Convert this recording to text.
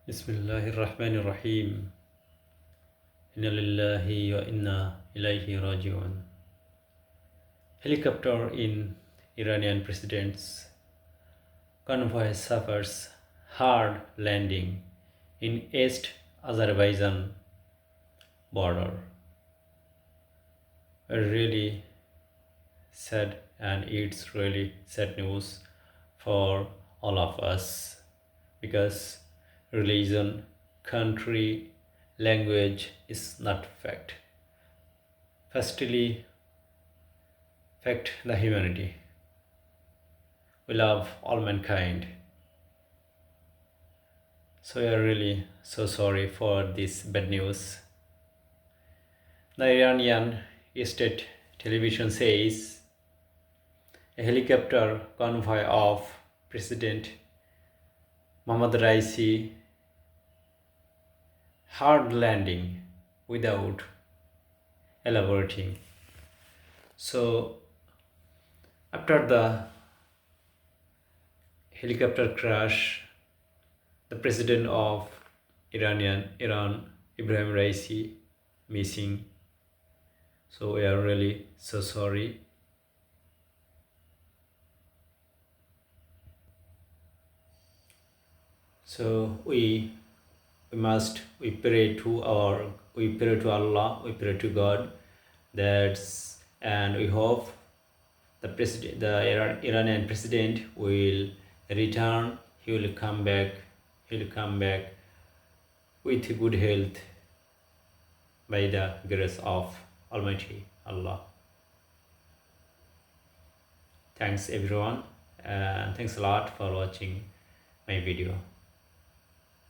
Bismillahirrahmanirrahim. Inna lillahi wa inna ilaihi raji'un. Helicopter in Iranian president's convoy suffers hard landing in East Azerbaijan border. Really sad, and it's really sad news for all of us because religion, country, language is not fact. Firstly, fact the humanity. We love all mankind. So we are really so sorry for this bad news. The Iranian state television says a helicopter convoy of President Mohammad Raisi hard landing without elaborating. So after the helicopter crash, the president of Iran, Ibrahim Raisi, missing. So we are really so sorry. So we pray to Allah, we pray to God. And we hope the Iranian president will return. He will come back. He will come back with good health by the grace of Almighty Allah. Thanks everyone, and thanks a lot for watching my video.